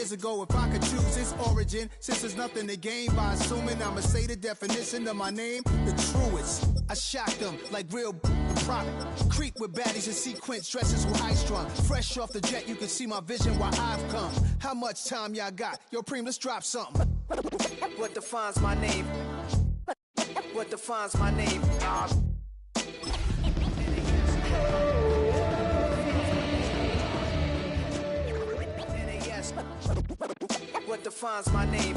years ago. If I could choose its origin, since there's nothing to gain by assuming, I'ma say the definition of my name, the truest. I shock them like real prop. Creep with baddies in sequence, dresses with high strung. Fresh off the jet, you can see my vision where I've come. How much time y'all got? Yo, Preem, let's drop something. What defines my name? What defines my name? What defines my name?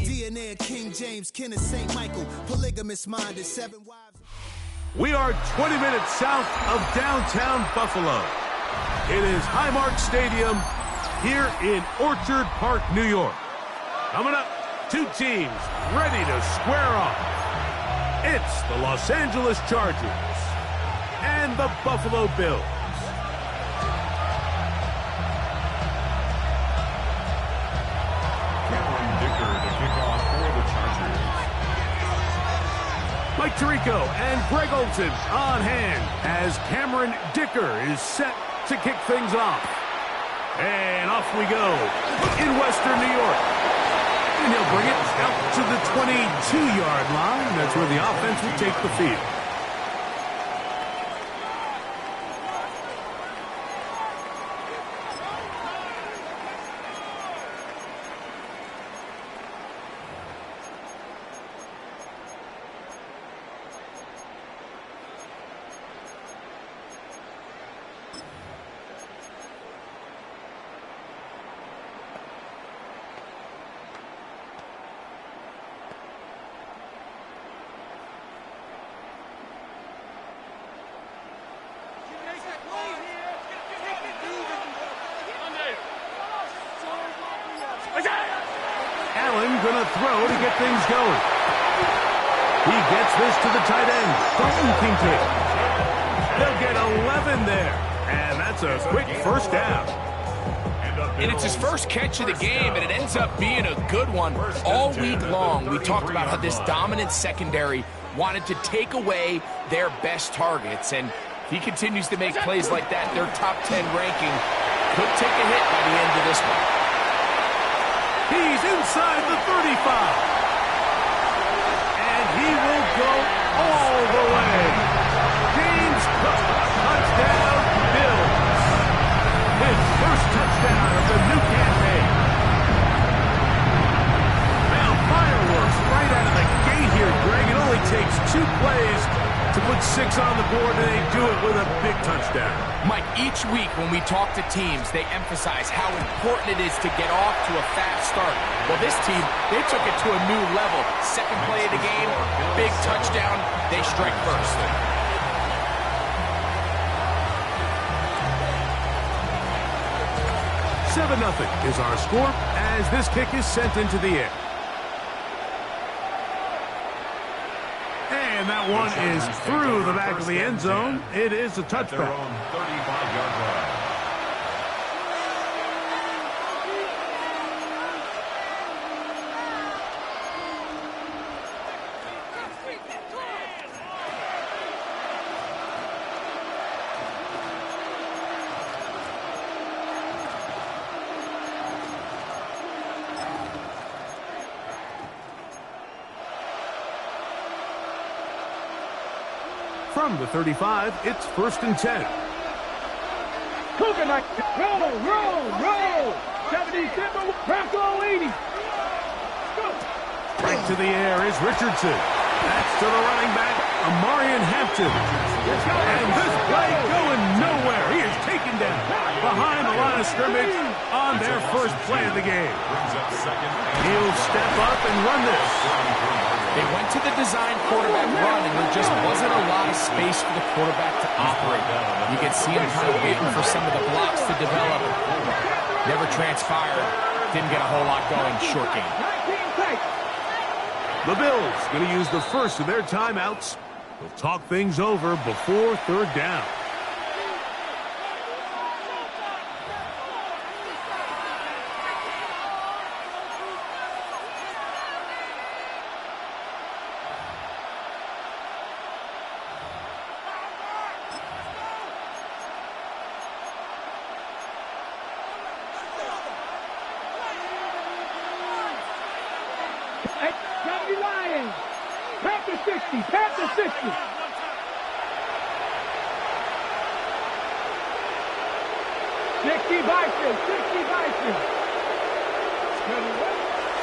DNA of King James, kin of St. Michael, polygamous minded, 7 wives. We are 20 minutes south of downtown Buffalo. It is Highmark Stadium here in Orchard Park, New York. Coming up, two teams ready to square off. It's the Los Angeles Chargers and the Buffalo Bills. Cameron Dicker to kick off for the Chargers. Mike Tirico and Greg Olson on hand as Cameron Dicker is set to kick things off. And off we go in Western New York. And he'll bring it out to the 22-yard line. That's where the offense will take the field. Allen gonna throw to get things going. He gets this to the tight end, Dalton Kincaid. They'll get 11 there, and that's a quick first down. And it's his first catch of the game, and it ends up being a good one. All week long, we talked about how this dominant secondary wanted to take away their best targets, and if he continues to make plays like that, their top 10 ranking could take a hit by the end of this one. He's inside the 35. And he will go all the way. James Cook, touchdown, Bills. His first touchdown of the new campaign. Now fireworks right out of the gate here, Greg. It only takes 2 plays to put 6 on the board, and they do it with a big touchdown. Mike, each week when we talk to teams, they emphasize how important it is to get off to a fast start. Well, this team, they took it to a new level. Second play of the game, big touchdown, they strike first. $7-0 is our score as this kick is sent into the air. And that one is through the back of the end zone. It is a touchback. Their own 35-yard line. From the 35, it's 1st and 10. Coconut, roll. 77, crack all 80. Right to the air is Richardson. That's to the running back, Amarian Hampton. And this play going nowhere. He is taken down behind the line of scrimmage on their first play of the game. He'll step up and run this. They went to the design quarterback run, and there just wasn't a lot of space for the quarterback to operate. You can see him kind of waiting for some of the blocks to develop. Never transpired. Didn't get a whole lot going. Short game. The Bills going to use the first of their timeouts. They'll talk things over before 3rd down. 60. Panther 60.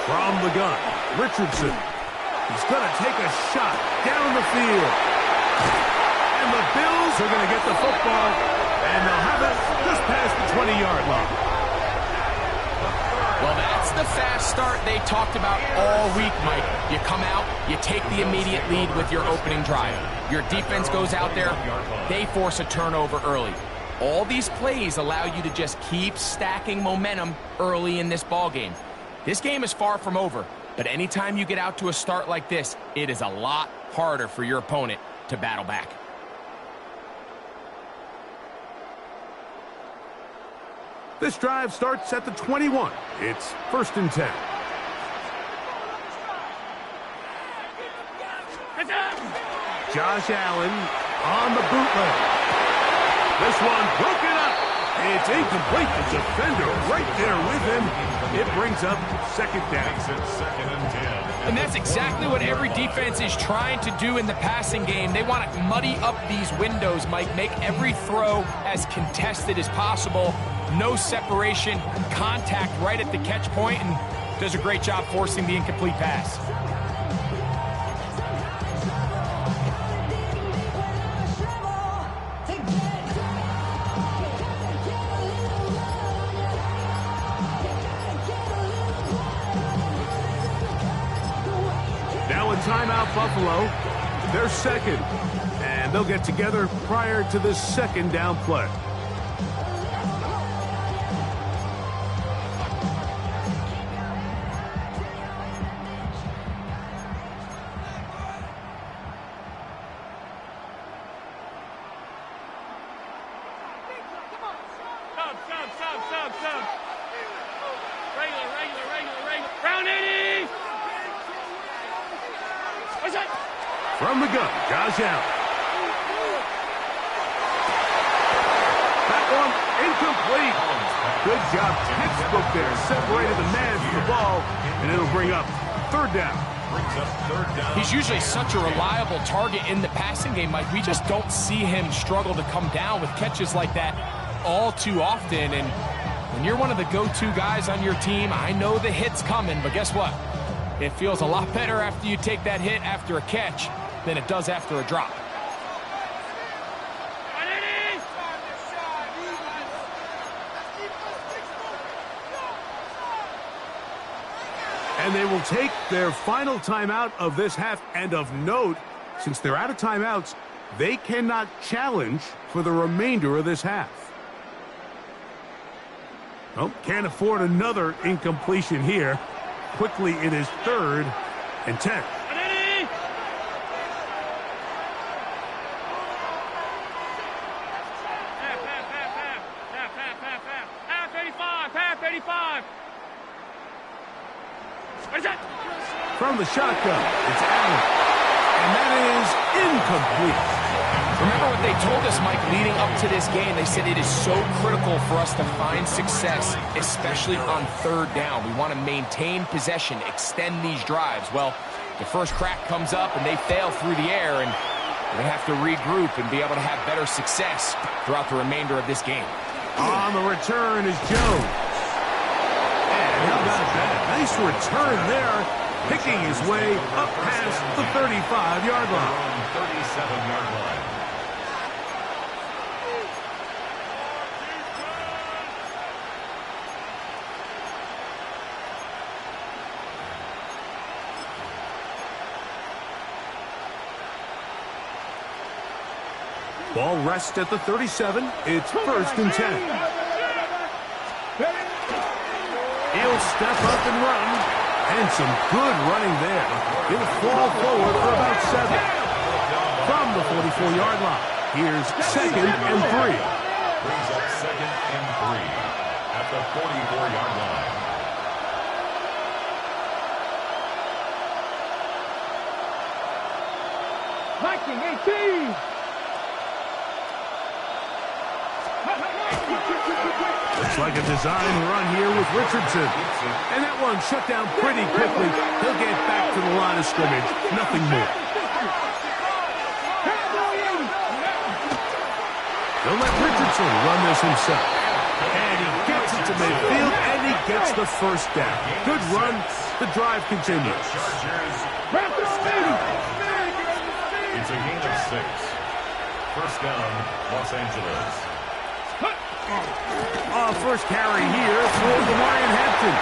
From the gun, Richardson. He's going to take a shot down the field. And the Bills are going to get the football, and they'll have it just past the 20-yard line. Well, that's the fast start they talked about all week, Mike. You come out, you take the immediate lead with your opening drive. Your defense goes out there, they force a turnover early. All these plays allow you to just keep stacking momentum early in this ball game. This game is far from over, but anytime you get out to a start like this, it is a lot harder for your opponent to battle back. This drive starts at the 21. It's 1st and 10. Josh Allen on the bootleg. This one broken up. It's incomplete. The defender right there with him. It brings up 2nd down. And that's exactly what every defense is trying to do in the passing game. They want to muddy up these windows, Mike, make every throw as contested as possible. No separation, contact right at the catch point, and does a great job forcing the incomplete pass. Now a timeout, Buffalo. They're second, and they'll get together prior to the 2nd down play. From the gun, Josh Allen. That one incomplete. Good job, textbook there. Separated the man from the ball, and it'll bring up 3rd down. He's usually such a reliable target in the passing game, Mike. We just don't see him struggle to come down with catches like that all too often. And when you're one of the go-to guys on your team, I know the hit's coming, but guess what? It feels a lot better after you take that hit after a catch than it does after a drop. And they will take their final timeout of this half. And of note, since they're out of timeouts, they cannot challenge for the remainder of this half. Well, can't afford another incompletion here. Quickly, it is 3rd and 10. From the shotgun, it's Allen. And that is incomplete. Remember what they told us, Mike, leading up to this game? They said it is so critical for us to find success, especially on 3rd down. We want to maintain possession, extend these drives. Well, the first crack comes up and they fail through the air, and they have to regroup and be able to have better success throughout the remainder of this game. On the return is Jones. And how about that? Nice return there, picking his way up past the 35-yard line. 37-yard line. Ball rests at the 37. It's 1st and 10. He'll step up and run. And some good running there. He'll fall forward for about 7. From the 44-yard line, here's 2nd and 3. Brings up 2nd and 3 at the 44-yard line. Viking 18. Looks like a design run here with Richardson. And that one shut down pretty quickly. He'll get back to the line of scrimmage. Nothing more. They'll let Richardson run this himself. And he gets it to midfield, and he gets the first down. Good run. The drive continues. It's a gain of 6. First down, Los Angeles. First carry here for Ryan Hampton.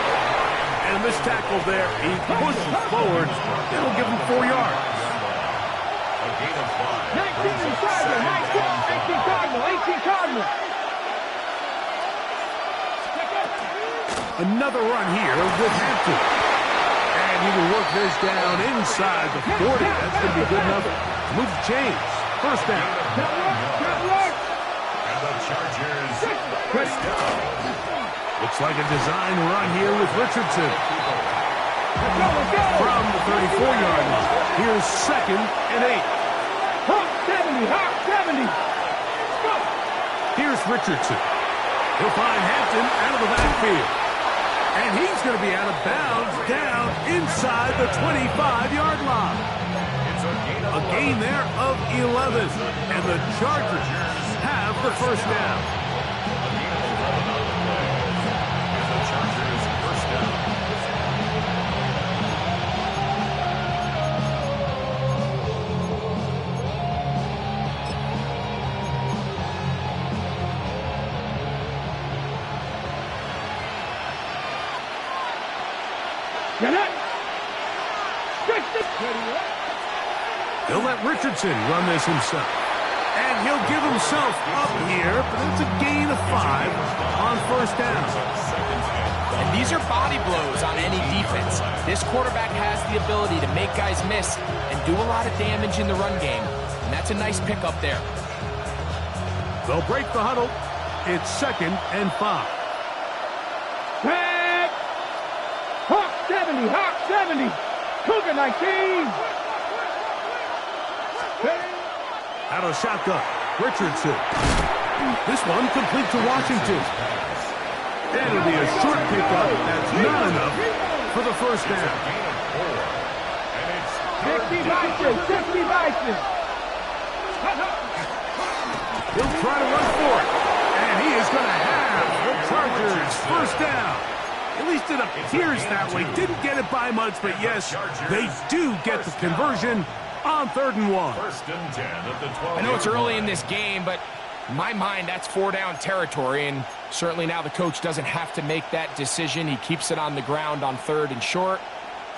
And this tackle there, he pushes forward. It'll give him 4 yards. A gain of 5. 19 Cardinal. 18 Cardinal. Another run here with Hampton. And he will work this down inside the 40. That's going to be good enough to move the chains. First down. And the Chargers first down. Looks like a design run here with Richardson. From the 34-yard line. Here's 2nd and 8. Hawk 70. Here's Richardson. He'll find Hampton out of the backfield. And he's going to be out of bounds down inside the 25-yard line. A gain there of 11. And the Chargers have the first down. He'll let Richardson run this himself. And he'll give himself up here, but it's a gain of 5 on first down. And these are body blows on any defense. This quarterback has the ability to make guys miss and do a lot of damage in the run game. And that's a nice pickup there. They'll break the huddle. It's 2nd and 5. Tag! Hawk 70. Cougar 19. Out of shotgun, Richardson. This one complete to Washington. And it'll be a short pickup. That's not enough for the first down. 60 Bison. He'll try to run for it. And he is going to have the Chargers first down. At least it appears that way. Didn't get it by much, but yes, they do get the conversion on 3rd and 1. First and 10 at the 12. I know it's early in this game, but in my mind, that's 4-down territory, and certainly now the coach doesn't have to make that decision. He keeps it on the ground on 3rd and short,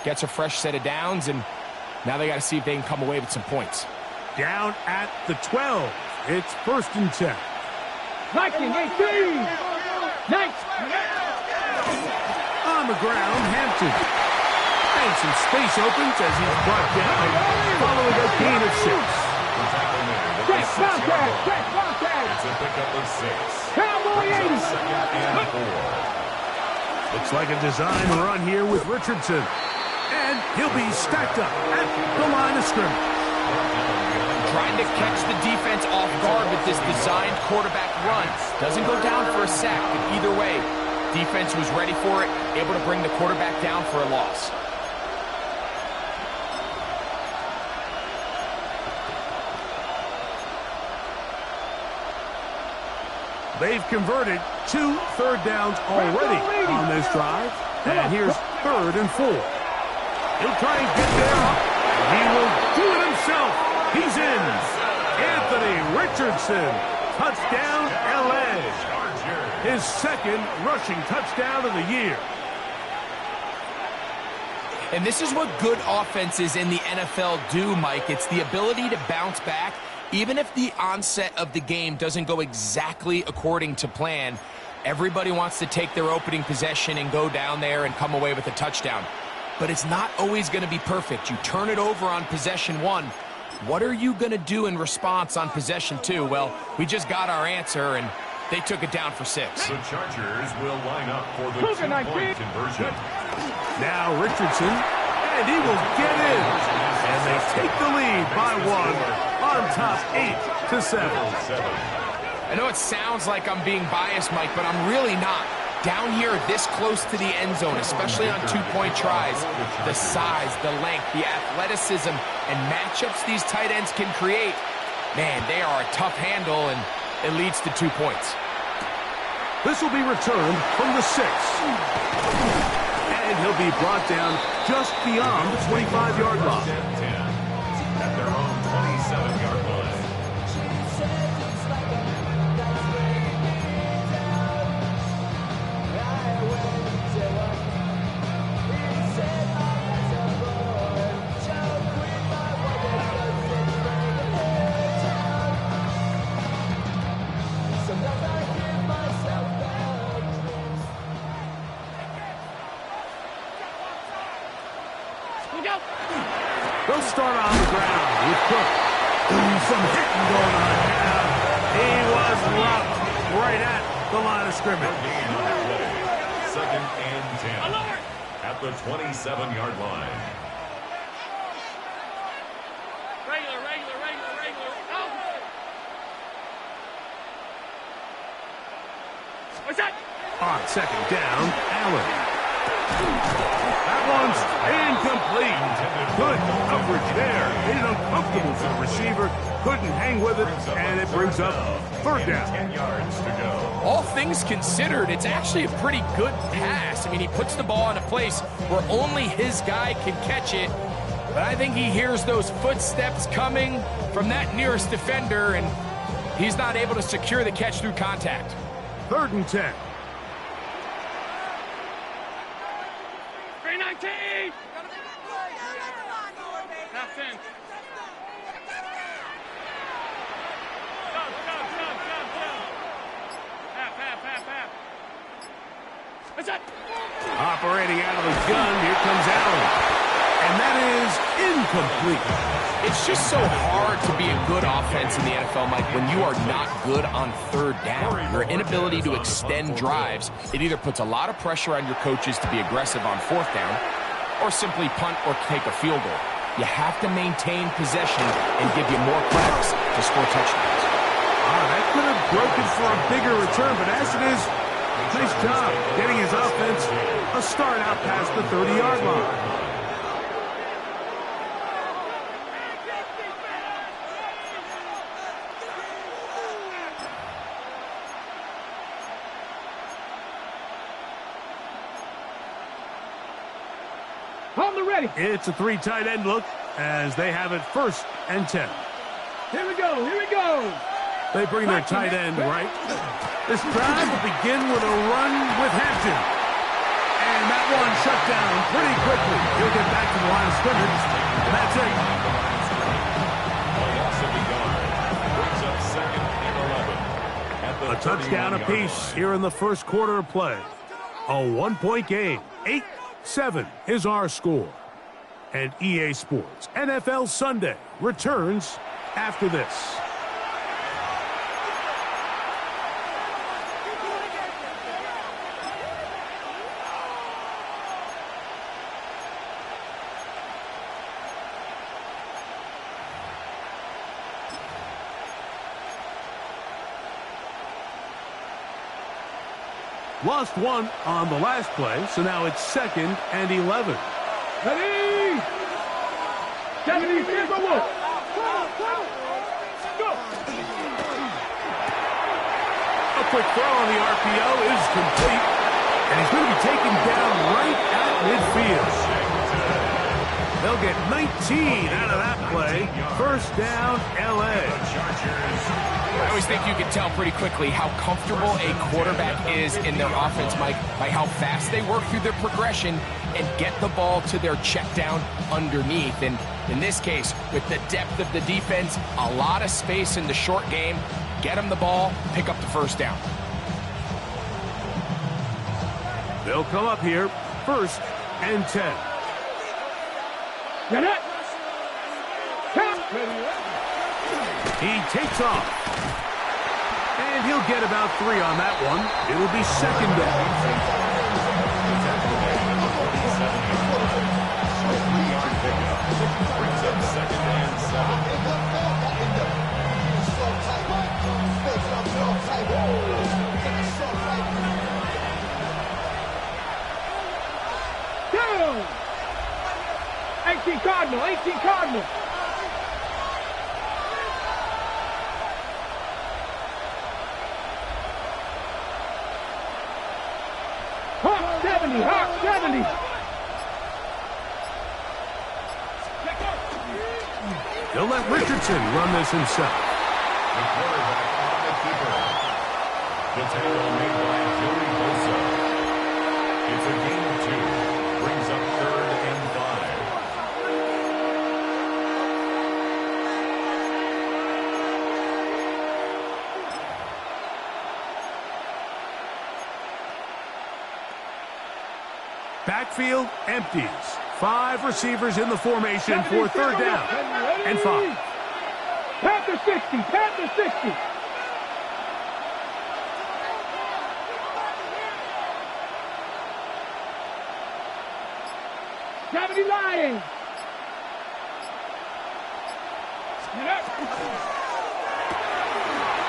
gets a fresh set of downs, and now they got to see if they can come away with some points. Down at the 12. It's 1st and 10. Viking 18. On the ground, Hampton. And some space opens as he's brought down following a gain of 6. Check contact. It's a pickup of 6. Cowboy 80. 2nd and 4. Looks like a design run here with Richardson. And he'll be stacked up at the line of scrimmage. Trying to catch the defense off guard with this designed quarterback run. Doesn't go down for a sack, but either way, defense was ready for it, able to bring the quarterback down for a loss. They've converted 2 third downs already on this drive. And here's 3rd and 4. He'll try and get there. He will do it himself. He's in. Anthony Richardson. Touchdown, L.A. His 2nd rushing touchdown of the year. And this is what good offenses in the NFL do, Mike. It's the ability to bounce back. Even if the onset of the game doesn't go exactly according to plan, everybody wants to take their opening possession and go down there and come away with a touchdown. But it's not always going to be perfect. You turn it over on possession 1. What are you going to do in response on possession 2? Well, we just got our answer, and they took it down for 6. The Chargers will line up for the 2-point conversion. Now Richardson, and he will get in. And they take the lead by 1 on top 8-7. I know it sounds like I'm being biased, Mike, but I'm really not. Down here this close to the end zone, especially on 2-point tries, the size, the length, the athleticism, and matchups these tight ends can create, man, they are a tough handle, and It leads to 2 points. This will be returned from the 6. And he'll be brought down just beyond the 25-yard line. At their own 27-yard line. They'll start on the ground with Cook. Some hitting going on now. He was rocked right at the line of scrimmage. Second and 10 at the 27-yard line. Regular. What's that? On second down, Allen. That one's incomplete. Good coverage there. Made it uncomfortable for the receiver. Couldn't hang with it, and it brings up third down. 10 yards to go. All things considered, it's actually a pretty good pass. I mean, he puts the ball in a place where only his guy can catch it. But I think he hears those footsteps coming from that nearest defender, and he's not able to secure the catch through contact. Third and 10. 319. Half 10. Half. What's that? Operating out of the gun, here comes Allen. And that is incomplete. It's just so hard to be a good offense in the NFL, Mike, when you are not good on third down. Your inability to extend drives, it either puts a lot of pressure on your coaches to be aggressive on fourth down or simply punt or take a field goal. You have to maintain possession and give you more cracks to score touchdowns. That could have broken for a bigger return, but as it is, nice job getting his offense a start out past the 30-yard line. On the ready. It's a three tight end look as they have it first and 10. Here we go. They bring their tight end right. This drive will begin with a run with Hampton. And that one shut down pretty quickly. He'll get back to the line of scrimmage. And that's it. A touchdown apiece here in the first quarter of play. A 1-point game. 8-7 is our score. And EA Sports NFL Sunday returns after this. Lost one on the last play, so now it's 2nd and 11. Ready. 70, go. A quick throw on the RPO is complete, and he's going to be taken down right at midfield. They'll get 19 out of that play. First down, LA. I always think you can tell pretty quickly how comfortable a quarterback is in their offense, Mike, by how fast they work through their progression and get the ball to their check down underneath. And in this case, with the depth of the defense, a lot of space in the short game, get them the ball, pick up the first down. They'll come up here, 1st and 10. Get it. He takes off. And he'll get about 3 on that one. It'll be 2nd down. Down. 18 Cardinal. 70. They'll let Richardson run this himself. The quarterback on the keeper. The tackle made by Joey Bosa. It's a gain of 2. Brings up 3rd and 5. Backfield empties. 5 receivers in the formation for 3rd down and 5. Panther 60. Panther 60. Lions.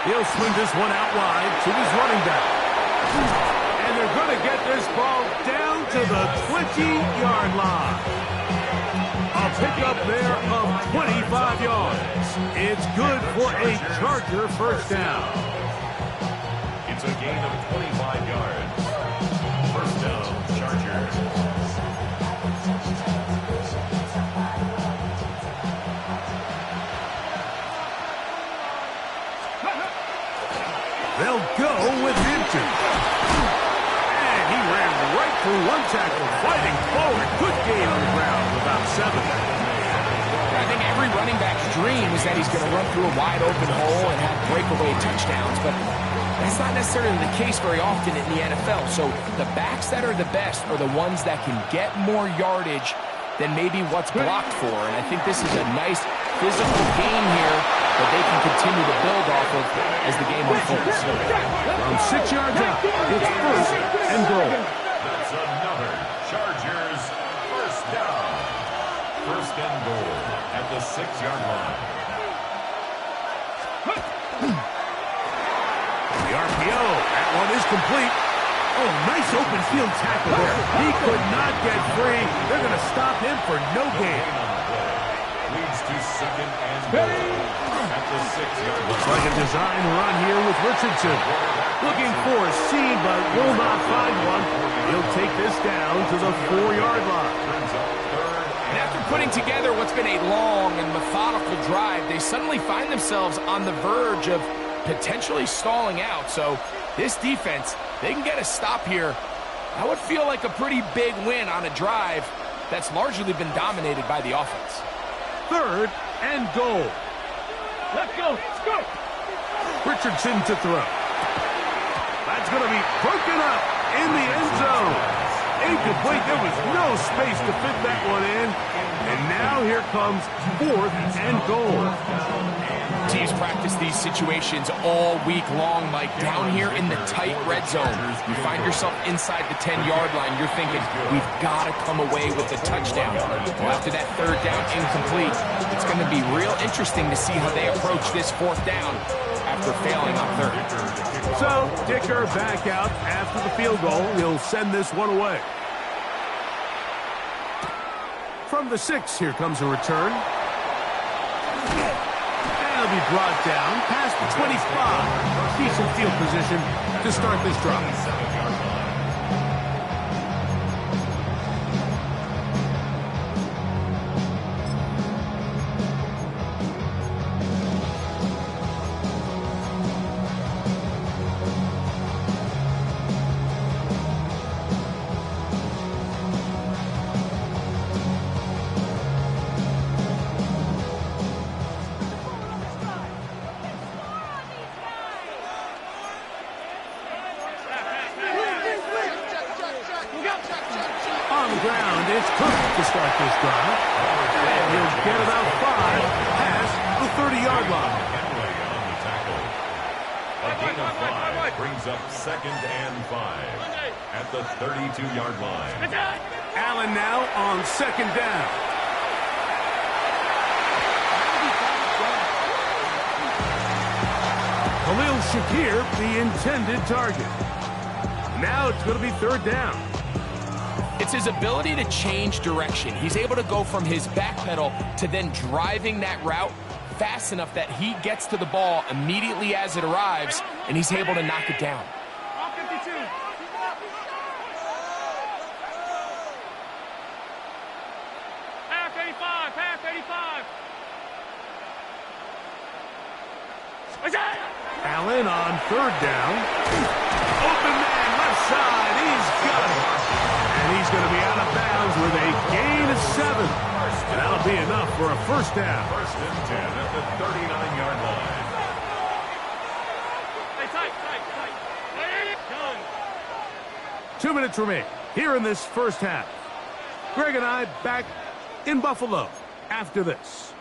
He'll swing this one out wide to his running back. And they're going to get this ball down to the 20-yard line. A pickup there of 25 yards. It's good for a Charger first down. It's a gain of 25 yards. First down, Chargers. They'll go with Hinton. And he ran right through one tackle, fighting forward. Good gain on the ground, about 7. I think every running back's dream is that he's going to run through a wide open hole and have breakaway touchdowns, but that's not necessarily the case very often in the NFL. So the backs that are the best are the ones that can get more yardage than maybe what's blocked for. And I think this is a nice physical game here that they can continue to build off of as the game unfolds. From 6 yards out, it's 1st and goal. That's another Chargers first down. 1st and goal at the 6-yard line. The RPO, that one is complete. Oh, nice open field tackle there. He could not get free. They're going to stop him for no gain. Leads to 2nd and goal at the 6-yard line. Looks like a design run here with Richardson. Looking for a seam, but will not find one. He'll take this down to the 4-yard line. And after putting together what's been a long and methodical drive, they suddenly find themselves on the verge of potentially stalling out. So this defense, they can get a stop here. That would feel like a pretty big win on a drive that's largely been dominated by the offense. 3rd and goal. Let's go. Let's go. Richardson to throw. That's going to be broken up in the end zone. Incomplete. There was no space to fit that one in. And now here comes 4th and goal. Teams practice these situations all week long, Mike. Down here in the tight red zone, you find yourself inside the 10-yard line. You're thinking, we've got to come away with a touchdown. Well, after that 3rd down incomplete, it's going to be real interesting to see how they approach this 4th down after failing on 3rd. So Dicker back out after the field goal. He'll send this one away. From the 6, here comes a return. He'll be brought down past the 25. Decent field position to start this drive. It's Cook to start this drive. And he'll get about 5 past the 30-yard line. A gain of 5 brings up 2nd and 5 at the 32-yard line. Allen now on 2nd down. Khalil Shakir, the intended target. Now it's going to be 3rd down. It's his ability to change direction. He's able to go from his back pedal to then driving that route fast enough that he gets to the ball immediately as it arrives, and he's able to knock it down. 85, half 85. Allen on third down. Open man, left side. He's got it. And he's going to be out of bounds with a gain of 7. And that'll be enough for a first down. First and 10 at the 39-yard line. Tight. 2 minutes remain here in this first half. Greg and I back in Buffalo after this.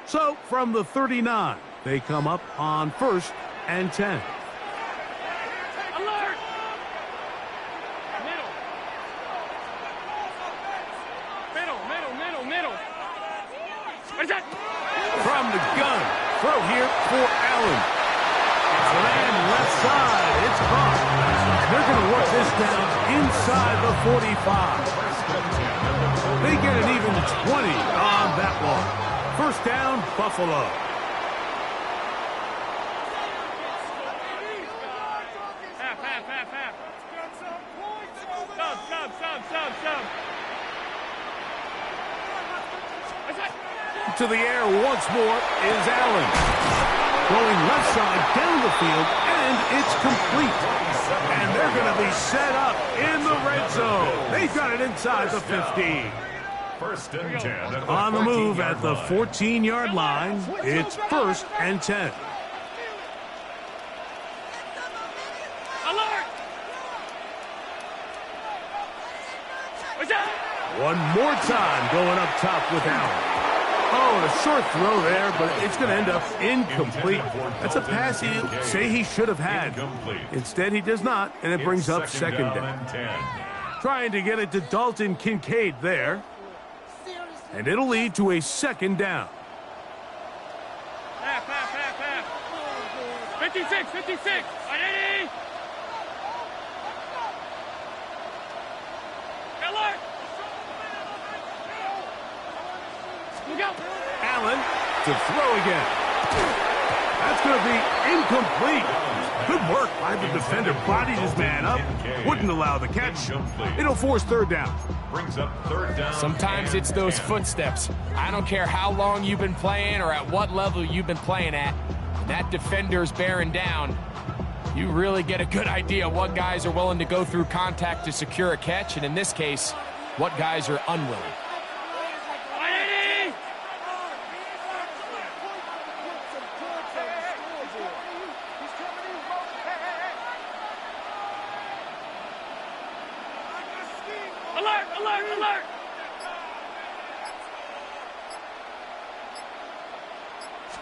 So from the 39, they come up on 1st and 10. Alert! Middle. What is that? From the gun, throw here for Allen. Land left side, it's caught. They're going to work this down inside the 45. They get an even 20 on that one. First down, Buffalo. Half. Sub. To the air once more is Allen. Going left side down the field, and it's complete. And they're going to be set up in the red zone. They've got it inside the 15. First and 10 at the On the move at the 14-yard 14-yard line, it's 1st and 10. Alert! What's that? One more time going up top with Allen. Oh, and a short throw there, but it's going to end up incomplete. That's a pass you say he should have had. Instead, he does not, and it brings up second down. Trying to get it to Dalton Kincaid there. And it'll lead to a second down. Half. 56. 180. Alert! Look out! Allen to throw again. That's going to be incomplete. Good work by the defender. Bodied his man up. Wouldn't allow the catch. It'll force third down. Brings up third down. Sometimes it's those footsteps. I don't care how long you've been playing or at what level you've been playing at. When that defender's bearing down, you really get a good idea what guys are willing to go through contact to secure a catch, and in this case, what guys are unwilling. 180! Alert!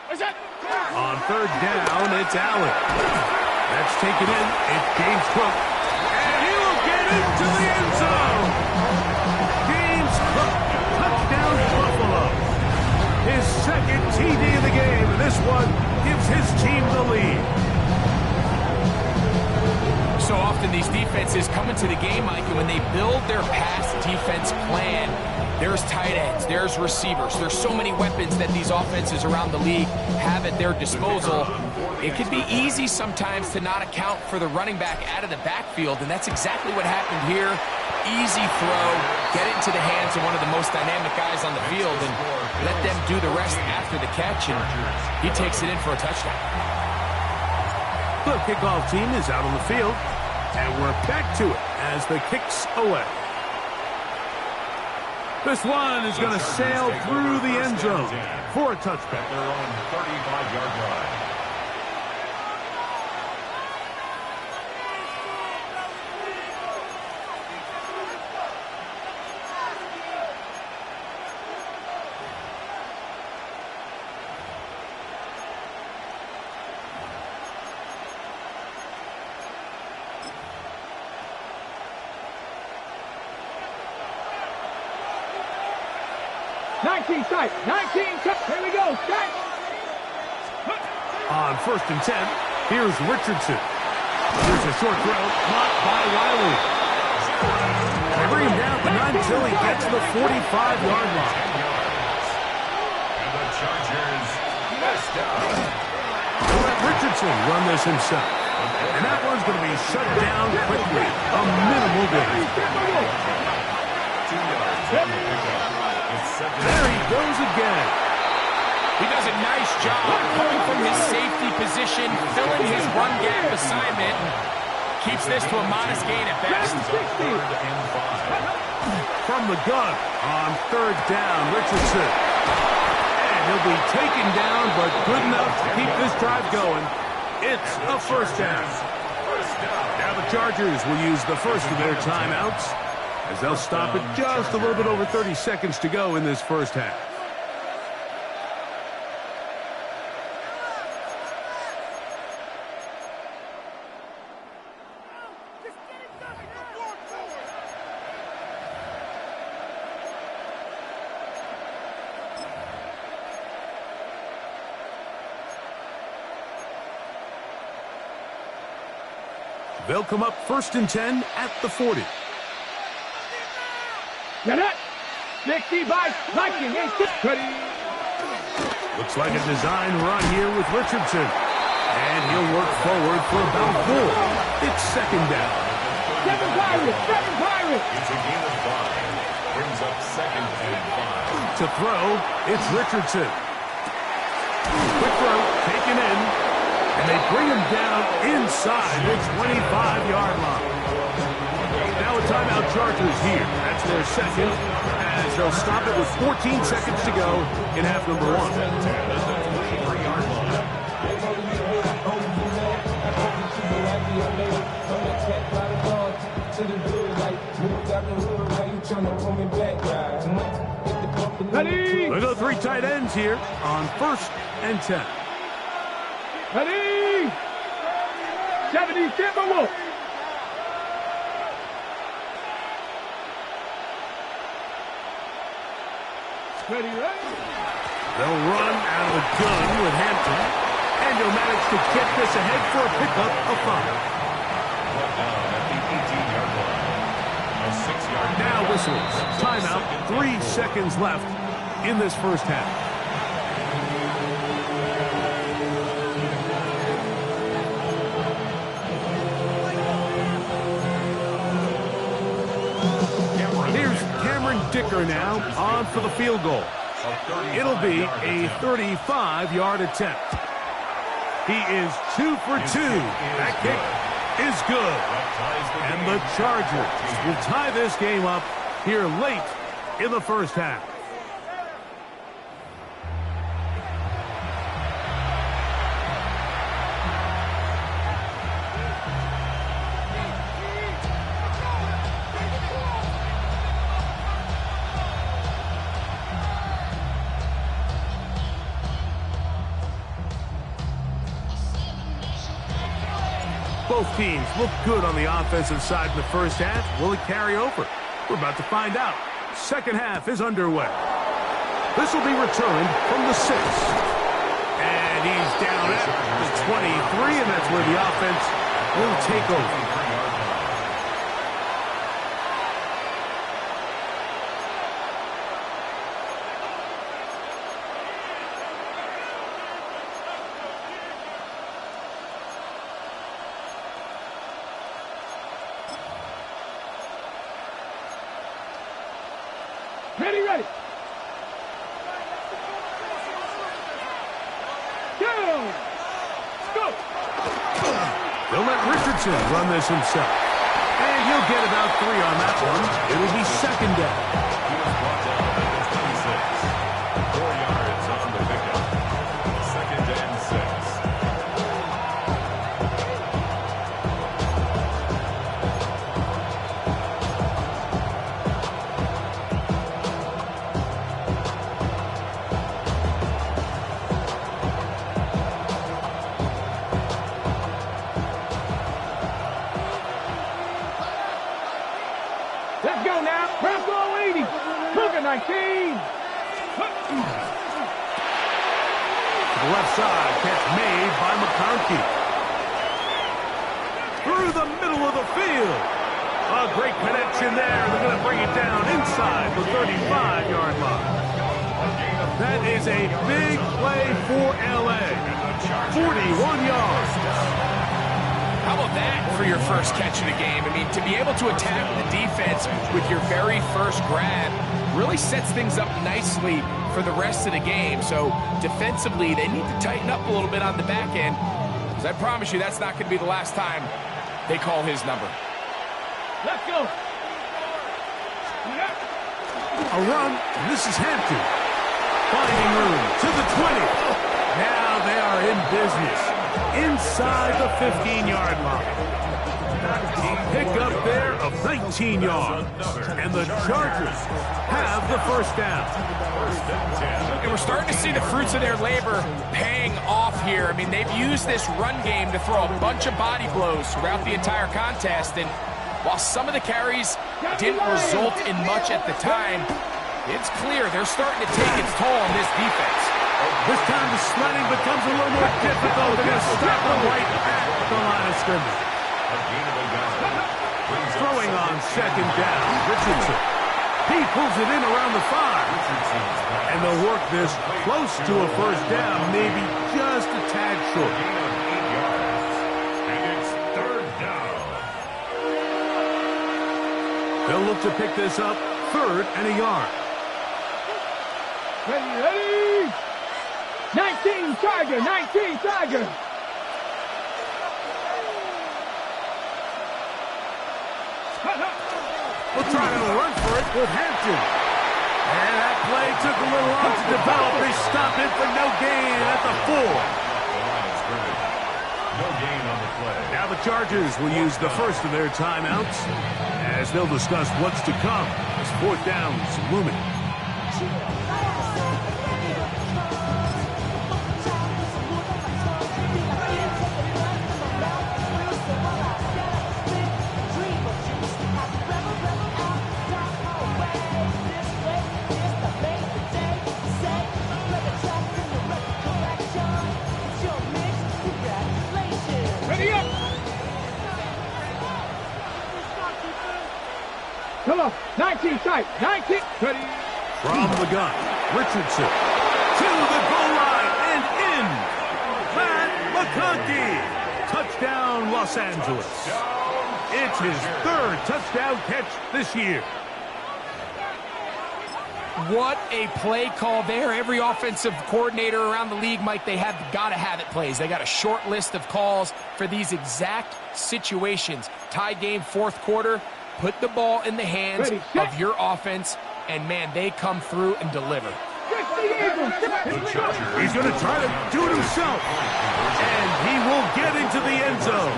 What's that? On third down, it's Allen. That's taken in. It's James Cook. And he'll get into the end zone. James Cook, touchdown Buffalo. His second TD of the game, and this one gives his team the lead. So often these defenses come into the game, Mike, and when they build their pass defense plan, there's tight ends, there's receivers, there's so many weapons that these offenses around the league have at their disposal. It can be easy sometimes to not account for the running back out of the backfield, and that's exactly what happened here. Easy throw, get it into the hands of one of the most dynamic guys on the field, and let them do the rest after the catch, and he takes it in for a touchdown. The kickoff team is out on the field, and we're back to it as the kick's away. This one is going to sail through the end zone for a touchback. At their own 35-yard line. Tight. 19 tight. Here we go. Tight. On 1st and 10, here's Richardson. Here's a short throw, caught by Wiley. They bring him down, but not until he gets to the 45-yard line. And the Chargers missed out. Let Richardson run this himself. And that one's is going to be shut down quickly. A minimal gain. 2 yards on the pickup. It's second. There he goes again. He does a nice job coming from his safety position, filling his run gap assignment. Keeps this to a modest gain at best. Third and 5. From the gun on third down, Richardson. And he'll be taken down, but good enough to keep this drive going. It's a first down. Now the Chargers will use the first of their timeouts as they'll stop it just a little bit over 30 seconds to go in this first half. They'll come up 1st and 10 at the 40. Get it. 60 by Viking. Ready. Looks like a design run here with Richardson. And he'll work forward for about 4. It's second down. 7 Pirates. 7 Pirates. It's a gain of 5. Brings up second and 5. To throw, it's Richardson. Quick throw, taken in. And they bring him down inside the 25-yard line. Now a timeout Chargers here. That's their second, as they'll stop it with 14 seconds to go in half number 1. Ready. We'll go 3 tight ends here on 1st and 10. Ready. 70 Timberwolves. Ready, right? They'll run out of the gun with Hampton. And he'll manage to get this ahead for a pickup of 5. Brought down at the 18-yard line. A 6-yard Now whistles. Timeout. 3 seconds left in this first half. Here's Cameron Dicker now on for the field goal. It'll be a 35-yard attempt. He is 2 for 2. That kick is good. And the Chargers will tie this game up here late in the first half. Both teams look good on the offensive side in the first half. Will it carry over? We're about to find out. Second half is underway. This will be returned from the 6. And he's down at the 23, and that's where the offense will take over. Ready, ready. Down. Go. They'll let Richardson run this himself. And he'll get about 3 on that one. It will be second down. He was brought down at the 26. 4 yards on the pickup. Second and 6. Let's go now. Bronco 80. Cougar 19. To the left side, catch made by McConkey. Through the middle of the field. A great connection there. They're going to bring it down inside the 35-yard line. That is a big play for L.A. 41 yards. How about that for your first catch of the game? I mean, to be able to attack the defense with your very first grab really sets things up nicely for the rest of the game. So defensively, they need to tighten up a little bit on the back end, because I promise you that's not going to be the last time they call his number. Let's go. A run, and this is Hampton. Finding room to the 20. Now they are in business. Inside the 15-yard line. Pick up there of 19 yards. And the Chargers have the first down. And we're starting to see the fruits of their labor paying off here. I mean, they've used this run game to throw a bunch of body blows throughout the entire contest. And while some of the carries didn't result in much at the time, it's clear they're starting to take its toll on this defense. This time the sledding becomes a little more difficult. They're going to stop them right at the line of scrimmage. Throwing on second down, Richardson. He pulls it in around the 5. And they'll work this close to a first down, maybe just a tad short. And it's third down. They'll look to pick this up, 3rd and a yard. Ready. 19 Charger, 19 Charger. We'll try to run for it with Hampton. And that play took a little long to develop. They stop it for no gain at the 4. No gain on the play. Now the Chargers will use the first of their timeouts as they'll discuss what's to come as 4th down's looming. Come on, 19 tight, 19. Ready. From the gun, Richardson to the goal line and in. Matt McConkey. Touchdown, Los Angeles. It's his 3rd touchdown catch this year. What a play call there. Every offensive coordinator around the league, Mike, they have got to have it plays. They got a short list of calls for these exact situations. Tie game, 4th quarter. Put the ball in the hands of your offense, and, man, they come through and deliver. He's going to try to do it himself, and he will get into the end zone,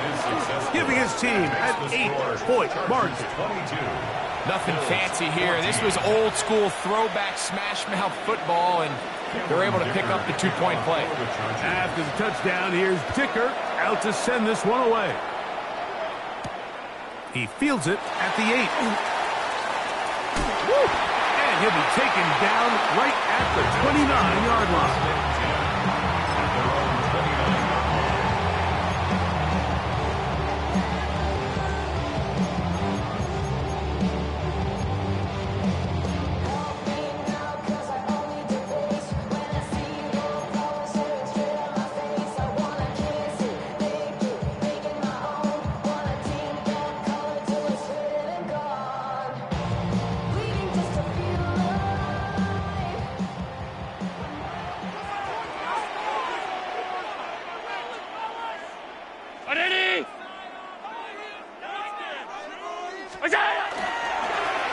giving his team an 8-point margin. Nothing fancy here. This was old-school throwback smash-mouth football, and they're able to pick up the 2-point play. After the touchdown, here's Dicker out to send this one away. He fields it at the 8. And he'll be taken down right at the 29-yard line.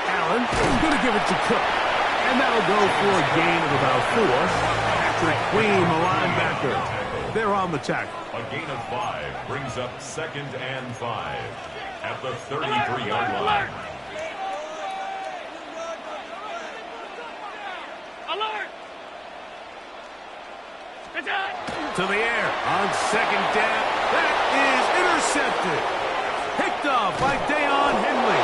Allen is going to give it to Cook. And that'll go for a gain of about 4 after Queen, the linebacker. They're on the tackle. A gain of 5 brings up 2nd and 5 at the 33-yard line. To the air on 2nd down. That is intercepted. Picked off by Deion Henley.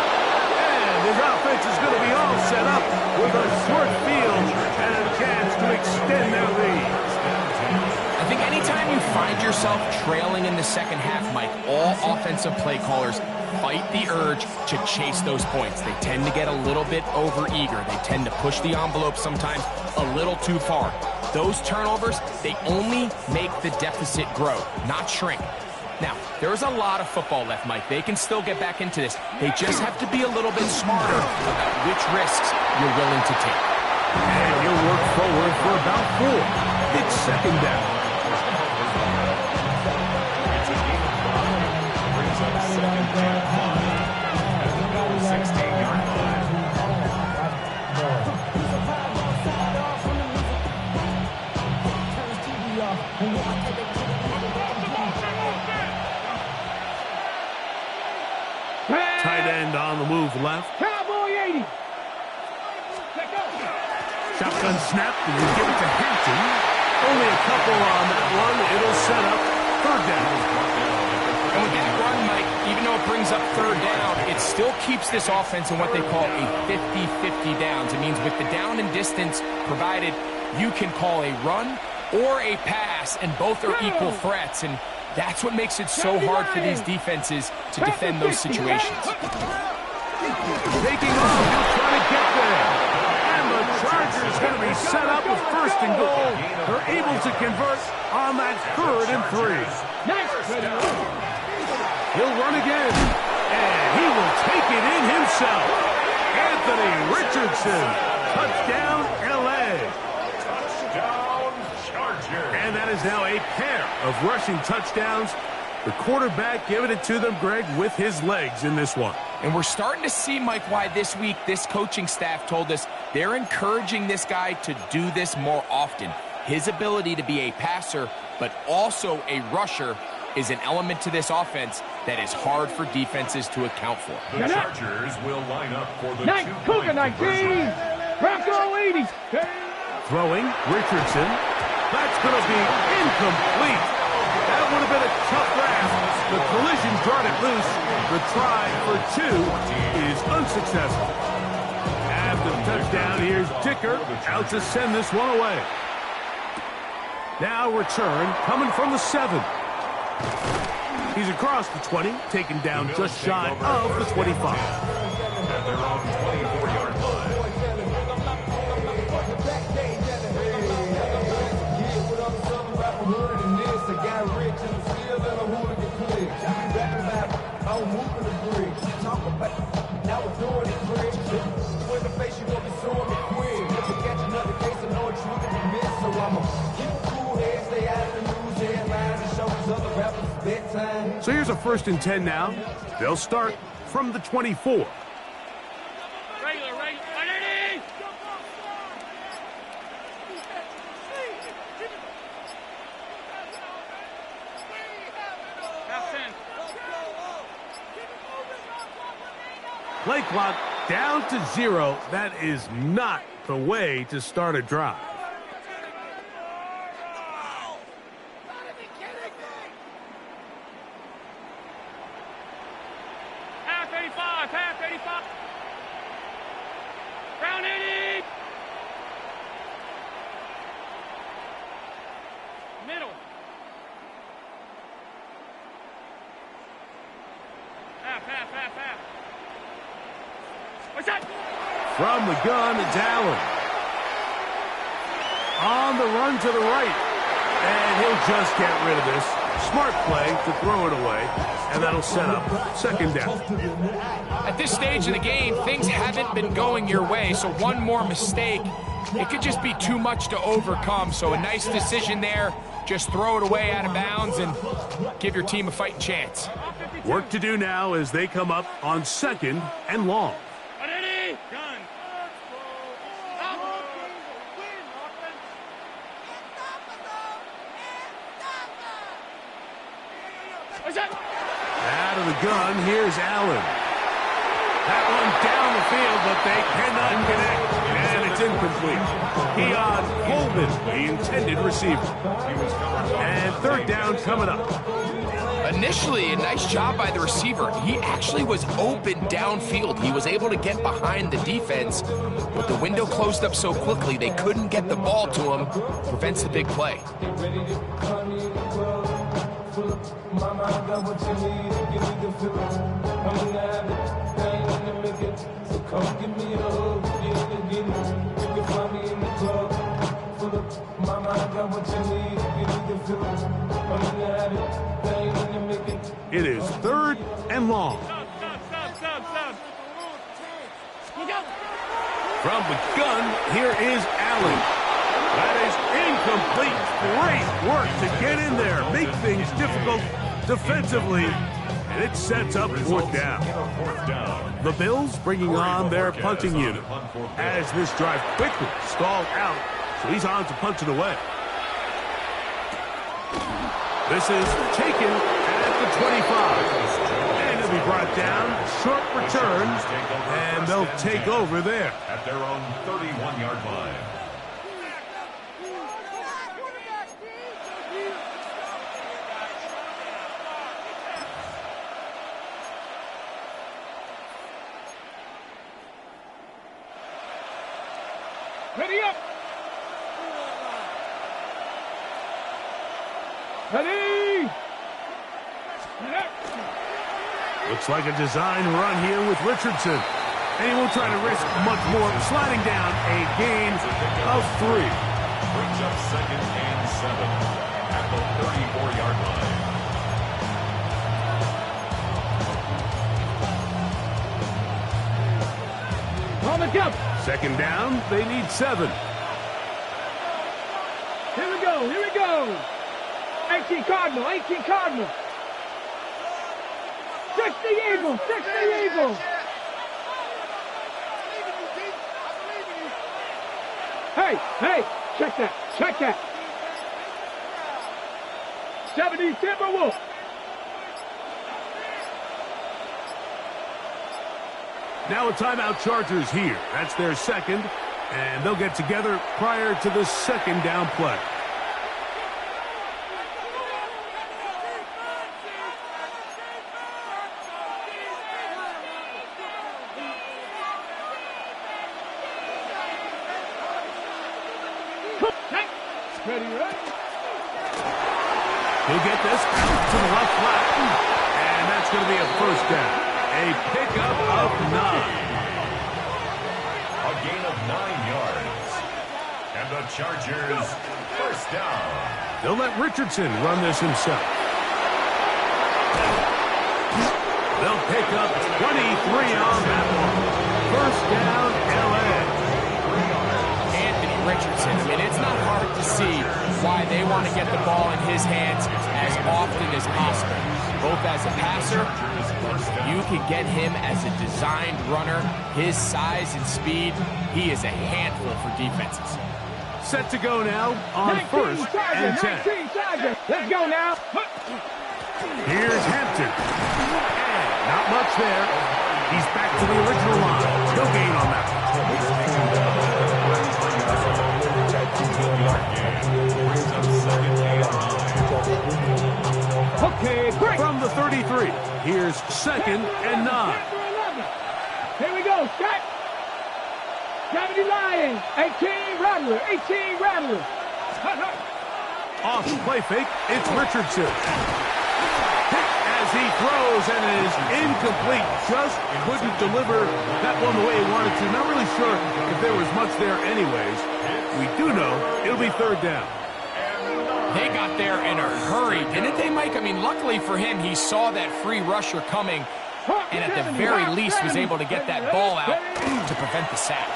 And his offense is going to be all set up with a short field and a chance to extend their lead. I think anytime you find yourself trailing in the second half, Mike, all offensive play callers fight the urge to chase those points. They tend to get a little bit overeager. They tend to push the envelope sometimes a little too far. Those turnovers, they only make the deficit grow, not shrink. Now, there's a lot of football left, Mike. They can still get back into this. They just have to be a little bit smarter about which risks you're willing to take. And he'll work forward for about 4. It's second down. It's a game of 5. Brings up second and 5. At the 16-yard line. Tight end on the move left. Cowboy 80. Shotgun snap, and you give it to Hampton. Only a couple on that one. It'll set up third down. And with that run, Mike, even though it brings up third down, it still keeps this offense in what they call a 50-50 downs. It means with the down and distance provided, you can call a run or a pass, and both are equal threats. And that's what makes it so hard for these defenses to defend those situations. Taking off, he'll try to get there. And the Chargers going to be set up with first and goal. They're able to convert on that 3rd and 3. He'll run again, and he will take it in himself. Anthony Richardson, touchdown, L.A. Touchdown, Chargers. And that is now a pair of rushing touchdowns. The quarterback giving it to them, Greg, with his legs in this one. And we're starting to see, Mike, why this week this coaching staff told us they're encouraging this guy to do this more often. His ability to be a passer, but also a rusher, is an element to this offense that is hard for defenses to account for. The Chargers will line up for the Cougar 2-point 19. conversion. Bronco 80. Throwing, Richardson. That's going to be incomplete. That would have been a tough grasp. The collision brought it loose. The try for 2 is unsuccessful. After the touchdown, here's Dicker out to send this one away. Now return coming from the 7. He's across the 20, taken down just shy of the 25. At their own 24-yard line. So here's a 1st and 10 now. They'll start from the 24. Play clock down to 0. That is not the way to start a drive. Half 85. Round 80. Middle. Half. What's that? From the gun, it's Allen. On the run to the right. And he'll just get rid of this. Smart play to throw it away. And that'll set up 2nd down. At this stage of the game, things haven't been going your way, so one more mistake, it could just be too much to overcome. So a nice decision there. Just throw it away out of bounds and give your team a fighting chance. Work to do now as they come up on 2nd and long. Out of the gun, here's Allen. That one down the field, but they cannot connect. And it's incomplete. Keon Coleman, the intended receiver. And 3rd down coming up. Initially, a nice job by the receiver. He actually was open downfield. He was able to get behind the defense, but the window closed up so quickly they couldn't get the ball to him. Prevents the big play. Mama, I got what you need, give me the feeling. I'm gonna have it, I ain't gonna make it. So come give me a hug, get it. You can find me in the club, full of. Mama, I got what you need, give me the feeling. I'm in the habit, thing in the making. It is 3rd and long. From the gun, here is Allen. That is incomplete. Great work to get in there, make things difficult defensively, and it sets up 4th down. The Bills bringing on their punting unit as this drive quickly stalled out, so he's on to punch it away. This is taken at the 25. And it'll be brought down, short return, and they'll take over there. At their own 31-yard line. Ready up. Ready. Looks like a design run here with Richardson. And he won't try to risk much more, sliding down a gain of 3. Brings up 2nd and 7 at the 34-yard line. On the jump. 2nd down, they need 7. Here we go. Here we go. 18 Cardinal. 18 Cardinal. 60 Eagles. 60 Eagles. Hey, hey, check that. Check that. 70 Timberwolves. Now a timeout Chargers here. That's their 2nd, and they'll get together prior to the 2nd down play. Ready, right? He'll get this out to the left flat, and that's going to be a 1st down. A pickup of 9. A gain of 9 yards. And the Chargers, 1st down. They'll let Richardson run this himself. They'll pick up 23 on that one. 1st down, L.A. Anthony Richardson. I mean, it's not hard to see why they want to get the ball in his hands as often as possible. Both as a passer, you can get him as a designed runner. His size and speed, he is a handful for defenses. Set to go now on 1st and 10. Let's go now. Here's Hampton. And not much there. He's back to the original line. No gain on that. Okay, great. From the 33, here's 2nd and 9. Here we go, Scott. 70 Lions, 18 Rattler, 18 Rattler. Off play fake, it's Richardson. As he throws and is incomplete, just couldn't deliver that one the way he wanted to. Not really sure if there was much there anyways. We do know it'll be 3rd down. They got there in a hurry, didn't they, Mike? I mean, luckily for him, he saw that free rusher coming and at the very least was able to get that ball out to prevent the sack.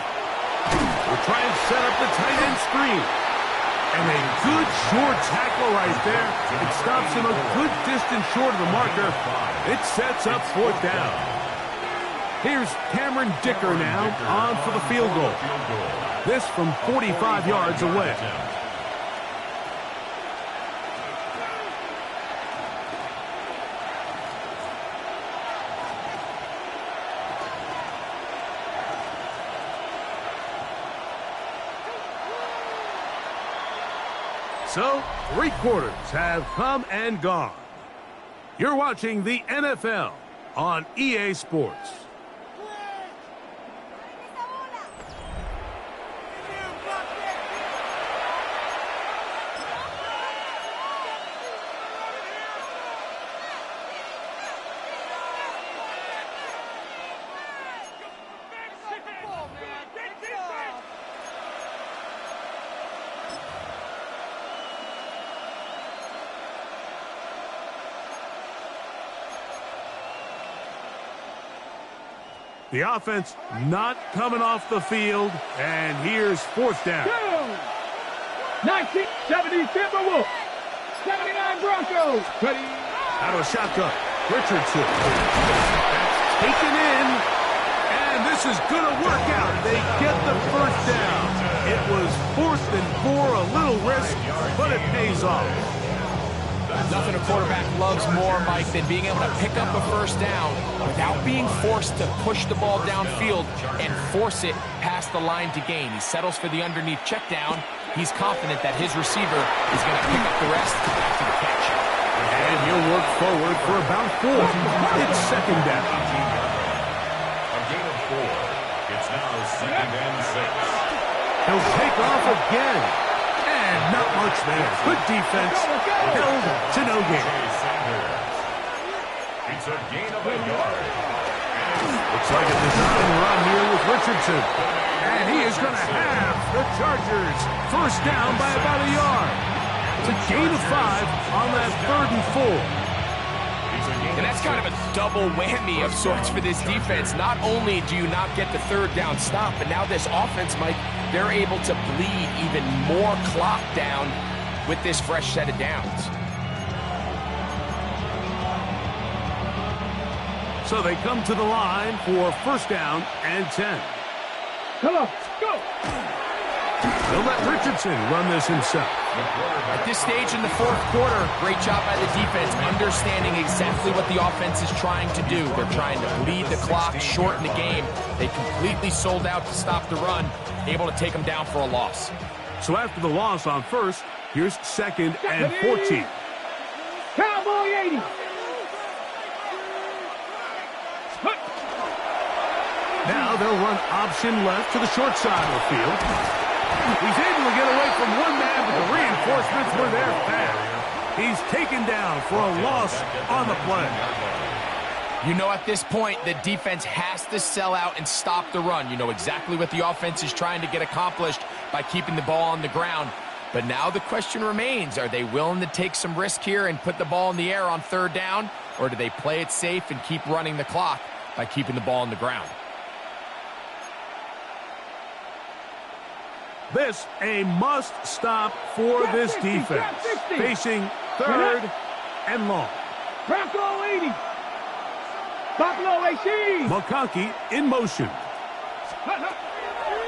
We'll try and set up the tight end screen. And a good short tackle right there. It stops him a good distance short of the marker. It sets up 4th down. Here's Cameron Dicker now on for the field goal. This from 45 yards away. So, 3 quarters have come and gone. You're watching the NFL on EA Sports. The offense not coming off the field, and here's fourth down. 1970 Timberwolves, 79 Broncos. Ready? Out of a shotgun, Richardson. That's taken in, and this is going to work out. They get the first down. It was 4th and 4, a little risk, but it pays off. Nothing a quarterback loves more, Mike, than being able to pick up a first down without being forced to push the ball downfield and force it past the line to gain. He settles for the underneath check down. He's confident that his receiver is going to pick up the rest after the catch. And he'll work forward for about 4. It's second down. A gain of 4. It's now 2nd and 6. He'll take off again. And not much there. Good defense. Held to no gain. It's a gain of a yard. Looks like a design run here with Richardson. And he is going to have the Chargers first down by about a yard. It's a gain of 5 on that 3rd and 4. And that's kind of a double whammy of sorts for this defense. Not only do you not get the 3rd down stop, but now this offense, Mike, they're able to bleed even more clock down with this fresh set of downs. So they come to the line for first down and 10. Come on, go. They'll let Richardson run this himself. At this stage in the 4th quarter, great job by the defense, understanding exactly what the offense is trying to do. They're trying to bleed the clock, shorten the game. They completely sold out to stop the run, able to take them down for a loss. So after the loss on first, here's 2nd and 14. Cowboy 80. Now they'll run option left to the short side of the field. He's able to get away from one man, but the reinforcements were there fast. He's taken down for a loss on the play. You know, at this point, the defense has to sell out and stop the run. You know exactly what the offense is trying to get accomplished by keeping the ball on the ground. But now the question remains, are they willing to take some risk here and put the ball in the air on 3rd down? Or do they play it safe and keep running the clock by keeping the ball on the ground? This a must-stop for this defense. Facing 3rd and long. Bronco 80. Buffalo AC. McConkey in motion.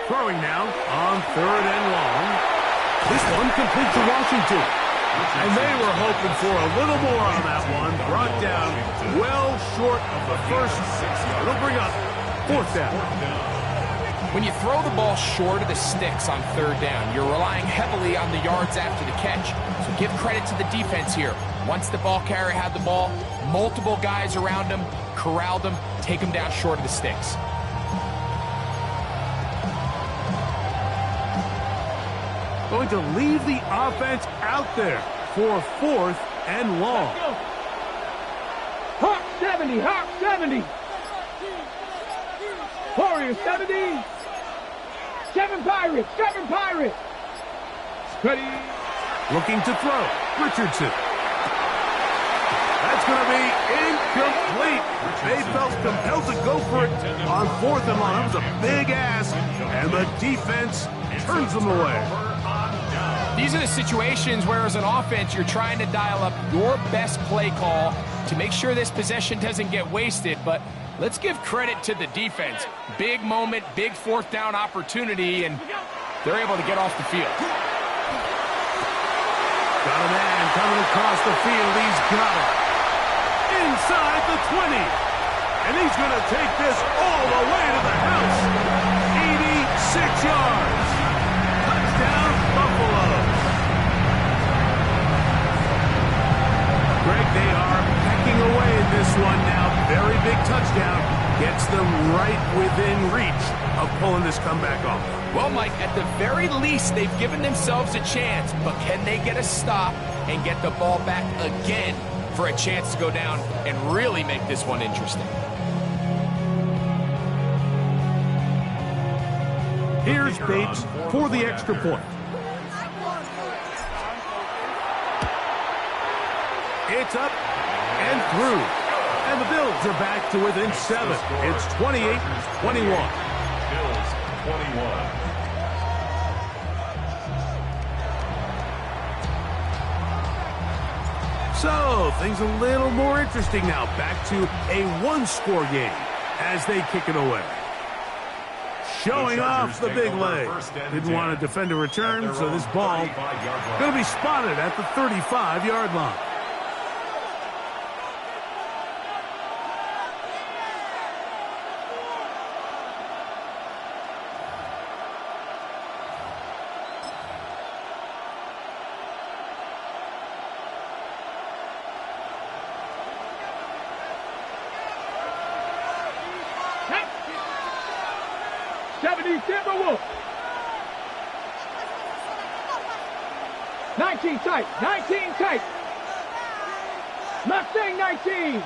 Throwing now on 3rd and long. This one complete to Washington. And they were hoping for a little more on that one. Brought down well short of the first. It'll bring up 4th down. When you throw the ball short of the sticks on 3rd down, you're relying heavily on the yards after the catch. So give credit to the defense here. Once the ball carrier had the ball, multiple guys around him, corralled him, take him down short of the sticks. Going to leave the offense out there for 4th and long. Hawk 70, Hawk 70. Warriors 70. 7 Pirates, 7 Pirates. Ready. Looking to throw. Richardson. That's going to be incomplete. They felt compelled to go for it on 4th and long. That was a big ask, and the defense turns them away. These are the situations where, as an offense, you're trying to dial up your best play call to make sure this possession doesn't get wasted, but let's give credit to the defense. Big moment, big 4th down opportunity, and they're able to get off the field. Got a man coming across the field. He's got it. Inside the 20. And he's going to take this all the way to the house. 86 yards. Touchdown, Buffalo. Greg, they are pecking away at this one now. Very big touchdown. Gets them right within reach of pulling this comeback off. Well, Mike, at the very least, they've given themselves a chance, but can they get a stop and get the ball back again for a chance to go down and really make this one interesting? Here's Bates for the extra point. It's up and through. And the Bills are back to within 7. It's 28-21. Bills 21. So, things a little more interesting now. Back to a one-score game as they kick it away. Showing off the big leg. Didn't want to defend a return, so this ball going to be spotted at the 35-yard line. Timberwolves. 19 tight. 19 tight. Mustang 19.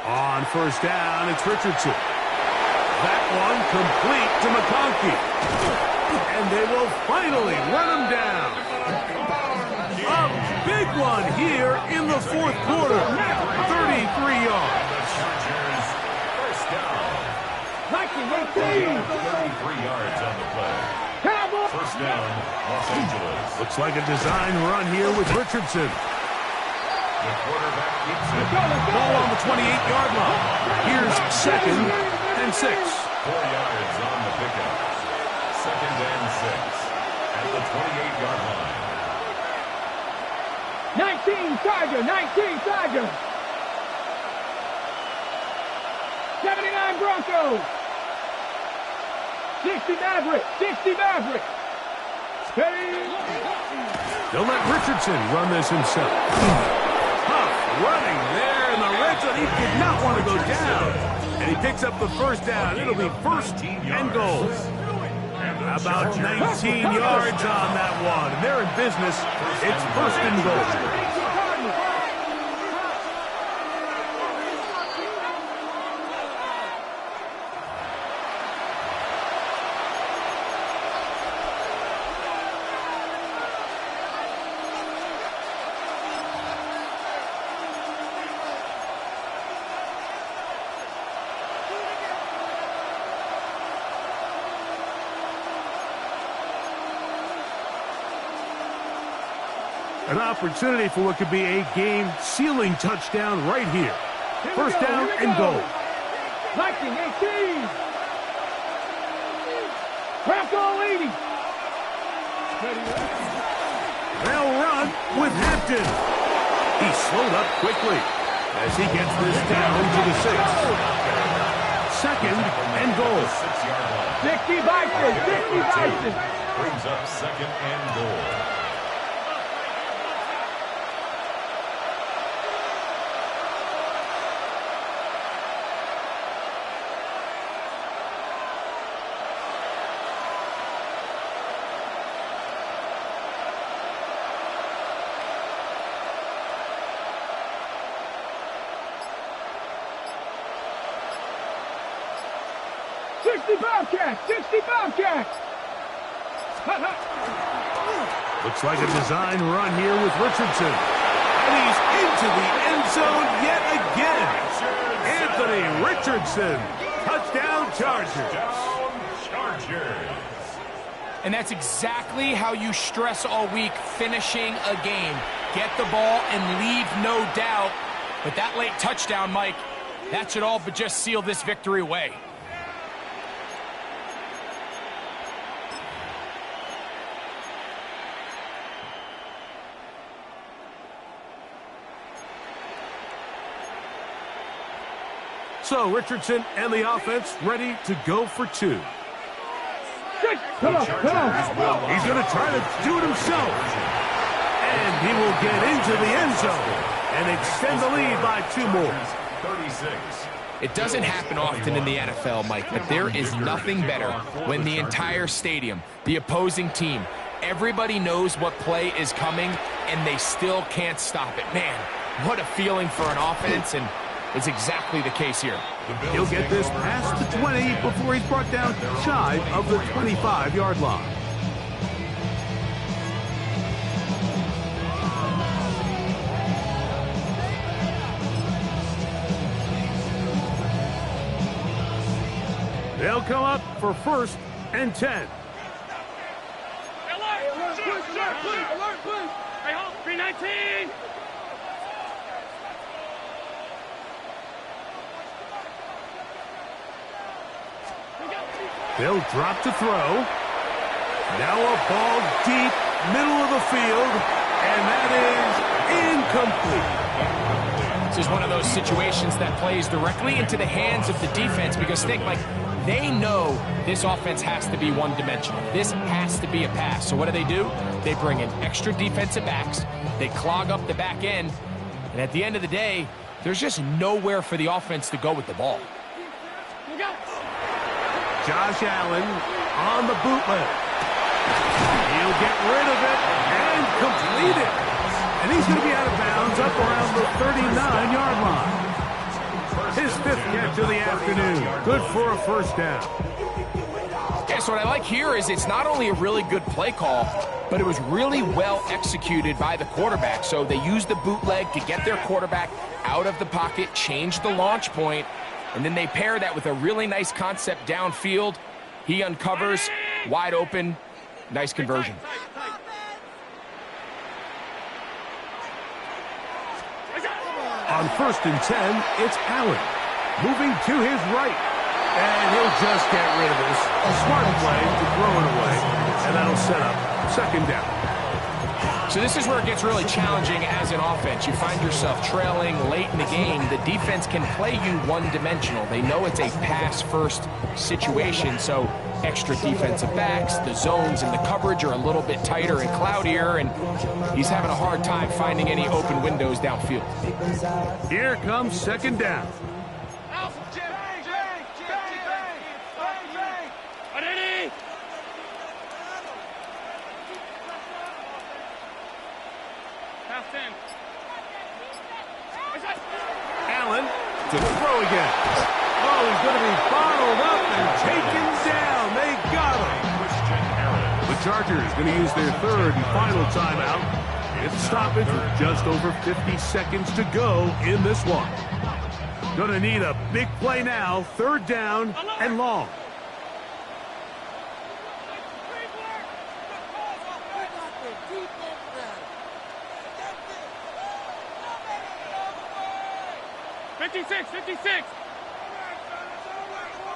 On first down, it's Richardson. That one complete to McConkey. And they will finally run him down. A big one here in the fourth quarter. 33 yards. 33 yards on the play. First down, Los Angeles. Looks like a design run here with Richardson. The quarterback keeps it. Ball on the 28-yard line. Here's 2nd and 6. 4 yards on the pickup. 2nd and 6 at the 28-yard line. 19 Tiger. 19 Tiger. 79 Broncos. 60 Maverick. 60 Maverick. They'll let Richardson run this himself. Tough running there in the red zone. He did not want to go down. And he picks up the first down. It'll be 1st and goal. About 19 yards on that one. And they're in business. It's 1st and goal. An opportunity for what could be a game-sealing touchdown right here. 1st down and goal. 19-18. Bronco 80. They'll run with Hampton. He slowed up quickly as he gets this down to the 6. 2nd and goal. 6-yard line. 60 Bison. 60 Bison. Brings up 2nd and goal. Bobcats! 60 Bobcats! Looks like a design run here with Richardson. And he's into the end zone yet again. Anthony Richardson. Touchdown Chargers. And that's exactly how you stress all week, finishing a game. Get the ball and leave no doubt. But that late touchdown, Mike, that should all but just seal this victory away. So Richardson and the offense ready to go for 2. Come on. He's going to try to do it himself. And he will get into the end zone and extend the lead by 2 more. 36. It doesn't happen often in the NFL, Mike, but there is nothing better when the entire stadium, the opposing team, everybody knows what play is coming, and they still can't stop it. Man, what a feeling for an offense, and it's exactly the case here. He'll get this past the 20 before he's brought down shy of the 25-yard line. They'll come up for 1st and 10. Alert, push, alert, push. Hey, hold, 319. They'll drop to throw. Now a ball deep, middle of the field, and that is incomplete. This is one of those situations that plays directly into the hands of the defense because think, like, they know this offense has to be one-dimensional. This has to be a pass. So what do? They bring in extra defensive backs. They clog up the back end. And at the end of the day, there's just nowhere for the offense to go with the ball. Josh Allen on the bootleg. He'll get rid of it and complete it. And he's going to be out of bounds up around the 39-yard line. His 5th catch of the afternoon. Good for a 1st down. Yeah, so what I like here is it's not only a really good play call, but it was really well executed by the quarterback. So they used the bootleg to get their quarterback out of the pocket, change the launch point, and then they pair that with a really nice concept downfield. He uncovers, wide open, nice conversion. On 1st and 10, it's Allen. Moving to his right. And he'll just get rid of this. A smart play to throw it away. And that'll set up 2nd down. So this is where it gets really challenging as an offense. You find yourself trailing late in the game. The defense can play you one-dimensional. They know it's a pass-first situation, so extra defensive backs, the zones and the coverage are a little bit tighter and cloudier, and he's having a hard time finding any open windows downfield. Here comes 2nd down. Allen to throw again. Oh, he's going to be bottled up and taken down. They got him. The Chargers going to use their 3rd and final timeout. It's stoppage with just over 50 seconds to go in this one. Going to need a big play now. 3rd down and long. Fifty-six.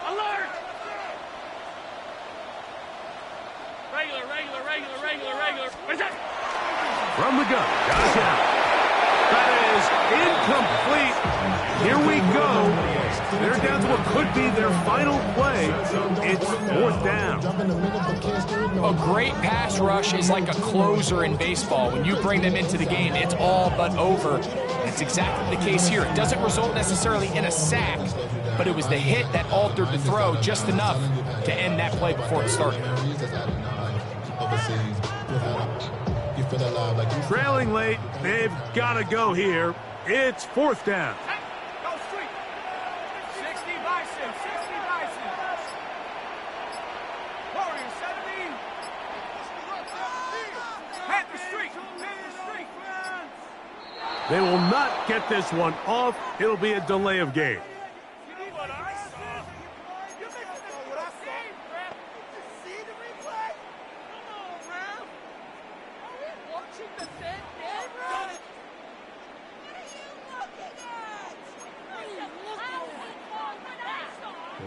Alert! Regular. What is that? From the gun, Josh Allen. That is incomplete. Here we go. They're down to what could be their final play. It's 4th down. A great pass rush is like a closer in baseball. When you bring them into the game, it's all but over. It's exactly the case here. It doesn't result necessarily in a sack, but it was the hit that altered the throw just enough to end that play before it started. Trailing late, they've got to go here. It's 4th down. Go street. 60 bison. Warrior 17. Head the street. They will not get this one off. It'll be a delay of game.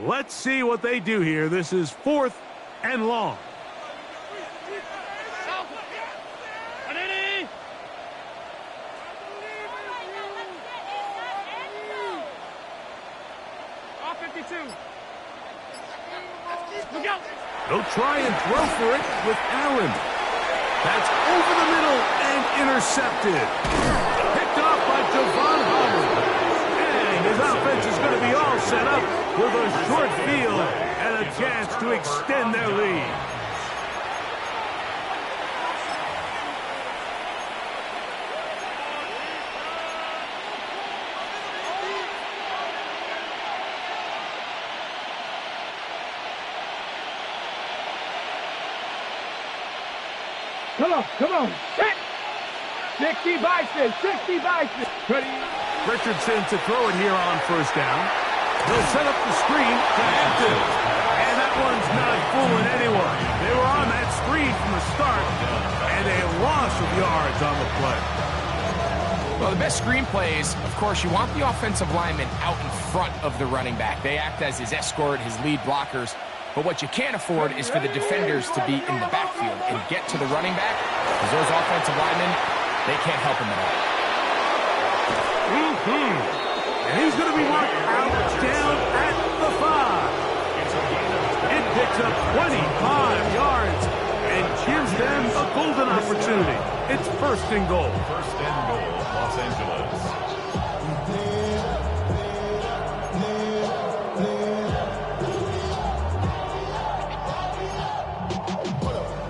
Let's see what they do here. This is 4th and long. They'll try and throw for it with Allen. That's over the middle and intercepted. Picked off by Javon Holland. And his offense is going to be all set up with a short field and a chance to extend their lead. Come on. Set. 60 bison. Ready. Richardson to throw it here on 1st down. They'll set up the screen to Hampton. one's not fooling anyone. They were on that screen from the start, and a loss of yards on the play. Well, the best screen plays, of course, you want the offensive lineman out in front of the running back. They act as his escort, his lead blockers. But what you can't afford is for the defenders to be in the backfield and get to the running back, because those offensive linemen, they can't help him at all. And he's going to be marked out down at the 5. It picks up 25 yards and gives them a golden opportunity. It's first and goal. First and goal, Los Angeles.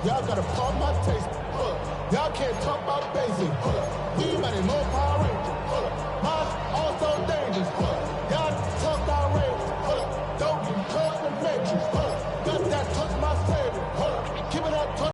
Y'all gotta pump my taste. Y'all can't talk about basic. We might